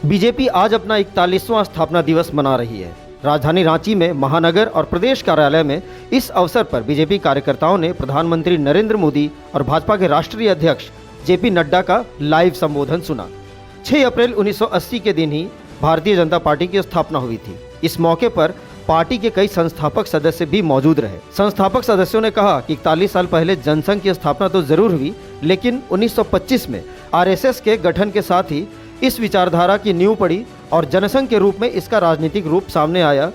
BJP आज अपना 41वां स्थापना दिवस मना रही है। राजधानी रांची में महानगर और प्रदेश कार्यालय में इस अवसर पर बीजेपी कार्यकर्ताओं ने प्रधानमंत्री नरेंद्र मोदी और भाजपा के राष्ट्रीय अध्यक्ष जेपी नड्डा का लाइव संबोधन सुना। 6 अप्रैल 1980 के दिन ही भारतीय जनता पार्टी की स्थापना हुई थी। इस मौके पर पार्टी के कई संस्थापक सदस्य भी मौजूद रहे। संस्थापक सदस्यों ने कहा कि 41 साल पहले जनसंघ की स्थापना तो जरूर हुई, लेकिन 1925 में आरएसएस के गठन के साथ ही इस विचारधारा की नींव पड़ी और जनसंघ के रूप में इसका राजनीतिक रूप सामने आया,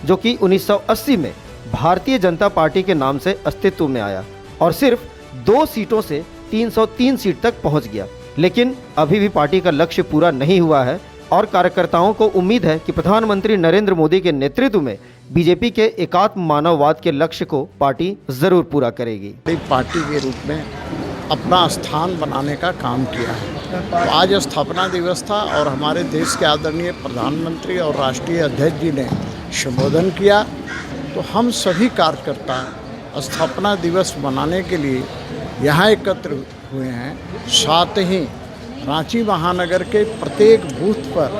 जो कि 1980 में भारतीय जनता पार्टी के नाम से अस्तित्व में आया और सिर्फ 2 सीटों से 303 सीट तक पहुंच गया। लेकिन अभी भी पार्टी का लक्ष्य पूरा नहीं हुआ है और कार्यकर्ताओं को उम्मीद है कि प्रधानमंत्री नरेंद्र मोदी के नेतृत्व में बीजेपी के एकात्म मानववाद के लक्ष्य को पार्टी जरूर पूरा करेगी। पार्टी के रूप में अपना स्थान बनाने का काम किया है। तो आज स्थापना दिवस था और हमारे देश के आदरणीय प्रधानमंत्री और राष्ट्रीय अध्यक्ष जी ने संबोधन किया, तो हम सभी कार्यकर्ता स्थापना दिवस मनाने के लिए यहाँ एकत्र हुए हैं। साथ ही रांची महानगर के प्रत्येक बूथ पर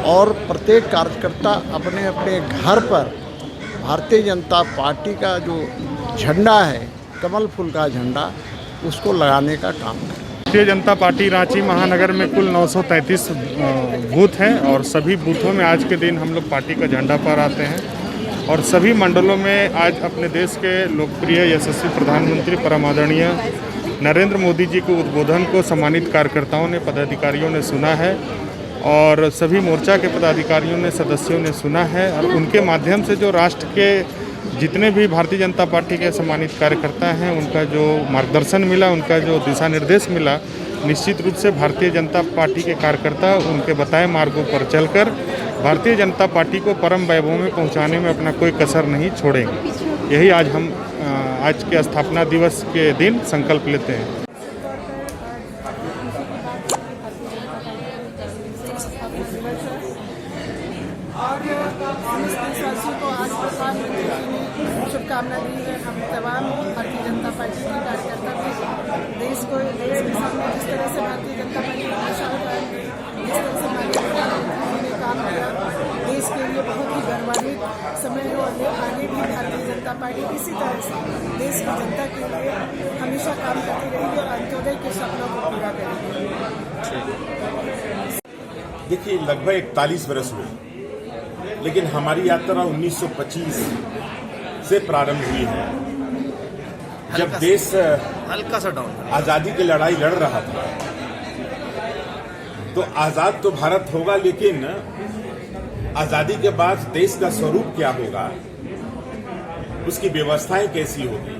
और प्रत्येक कार्यकर्ता अपने अपने घर पर भारतीय जनता पार्टी का जो झंडा है, कमल फूल का झंडा, उसको लगाने का काम करें। भारतीय जनता पार्टी रांची महानगर में कुल 933 बूथ हैं और सभी बूथों में आज के दिन हम लोग पार्टी का झंडा फहराते हैं और सभी मंडलों में आज अपने देश के लोकप्रिय यशस्वी प्रधानमंत्री परम आदरणीय नरेंद्र मोदी जी के उद्बोधन को सम्मानित कार्यकर्ताओं ने, पदाधिकारियों ने सुना है और सभी मोर्चा के पदाधिकारियों ने, सदस्यों ने सुना है और उनके माध्यम से जो राष्ट्र के जितने भी भारतीय जनता पार्टी के सम्मानित कार्यकर्ता हैं, उनका जो मार्गदर्शन मिला, उनका जो दिशा निर्देश मिला, निश्चित रूप से भारतीय जनता पार्टी के कार्यकर्ता उनके बताए मार्गों पर चलकर भारतीय जनता पार्टी को परम वैभव में पहुंचाने में अपना कोई कसर नहीं छोड़ेंगे। यही आज हम आज के स्थापना दिवस के दिन संकल्प लेते हैं। और देशवासियों को आज प्रधानमंत्री जी ने शुभकामना दी है। हम तमाम भारतीय जनता पार्टी के कार्यकर्ता भी देश के सामने जिस तरह से भारतीय जनता पार्टी हमेशा जिस तरह से प्रधानमंत्री ने काम किया, देश के लिए बहुत ही गौरवान्वित समय है और आगे भी भारतीय जनता पार्टी इसी तरह से देश की जनता के लिए हमेशा काम करती रहेगी और अंत्योदय के सपनों को पूरा करेगी। देखिए, लगभग 41 वर्ष हुए, लेकिन हमारी यात्रा 1925 से प्रारंभ हुई है, जब देश हल्का सा डाउन आजादी की लड़ाई लड़ रहा था। तो आजाद तो भारत होगा, लेकिन आजादी के बाद देश का स्वरूप क्या होगा, उसकी व्यवस्थाएं कैसी होगी,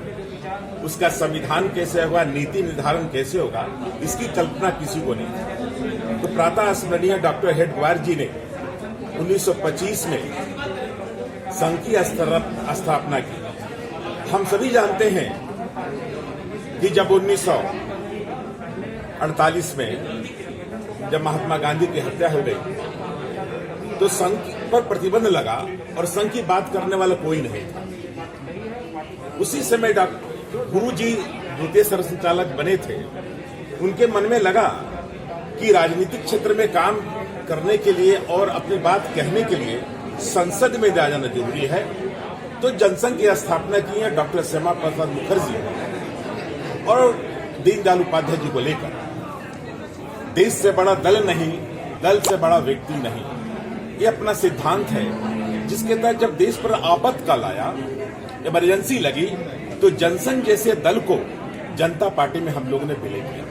उसका संविधान कैसे होगा, नीति निर्धारण कैसे होगा, इसकी कल्पना किसी को नहीं थी। तो प्रातः स्मरणीय डॉक्टर हेडगेवार जी ने 1925 में संघ की स्थापना की। हम सभी जानते हैं कि जब 1948 में जब महात्मा गांधी की हत्या हो गई, तो संघ पर प्रतिबंध लगा और संघ की बात करने वाला कोई नहीं था। उसी समय गुरु जी द्वितीय सरसंचालक बने थे। उनके मन में लगा कि राजनीतिक क्षेत्र में काम करने के लिए और अपनी बात कहने के लिए संसद में जाना जरूरी है। तो जनसंघ की स्थापना की है डॉक्टर श्यामा प्रसाद मुखर्जी और दीनदयाल उपाध्याय जी को लेकर। देश से बड़ा दल नहीं, दल से बड़ा व्यक्ति नहीं, ये अपना सिद्धांत है, जिसके तहत जब देश पर आपातकाल आया, इमरजेंसी लगी, तो जनसंघ जैसे दल को जनता पार्टी में हम लोगों ने विलय किया।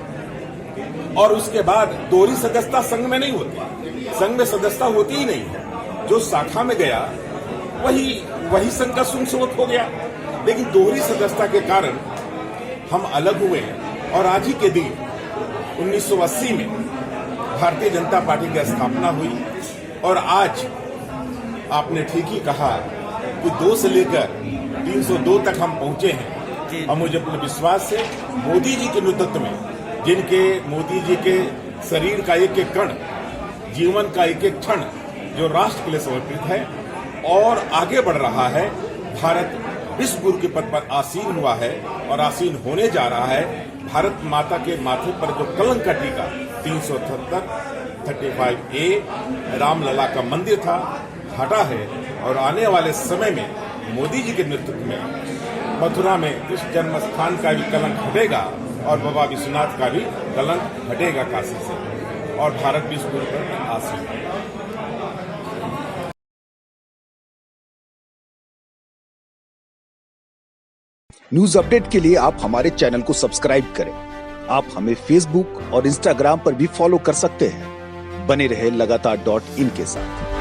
और उसके बाद दोहरी सदस्यता संघ में नहीं होती, संघ में सदस्यता होती ही नहीं है। जो शाखा में गया वही संघ का स्रोत हो गया। लेकिन दोहरी सदस्यता के कारण हम अलग हुए और आज ही के दिन 1980 में भारतीय जनता पार्टी की स्थापना हुई। और आज आपने ठीक ही कहा कि 2 से लेकर 302 तक हम पहुंचे हैं। और मुझे अपने विश्वास है मोदी जी के नेतृत्व में, जिनके मोदी जी के शरीर का एक एक कण, जीवन का एक एक क्षण जो राष्ट्र के लिए समर्पित है और आगे बढ़ रहा है, भारत विश्व गुरु के पद पर आसीन हुआ है और आसीन होने जा रहा है। भारत माता के माथे पर जो कलंक का टीका 378 135A रामलला का मंदिर था, हटा है और आने वाले समय में मोदी जी के नेतृत्व में मथुरा में कृष्ण जन्म स्थान का भी कलंक हटेगा और बाबा विश्वनाथ का भी कलंक हटेगा काशी से, और भारत भी इस गुरु पर आसीन है। न्यूज अपडेट के लिए आप हमारे चैनल को सब्सक्राइब करें। आप हमें फेसबुक और इंस्टाग्राम पर भी फॉलो कर सकते हैं। बने रहे लगातार .in के साथ।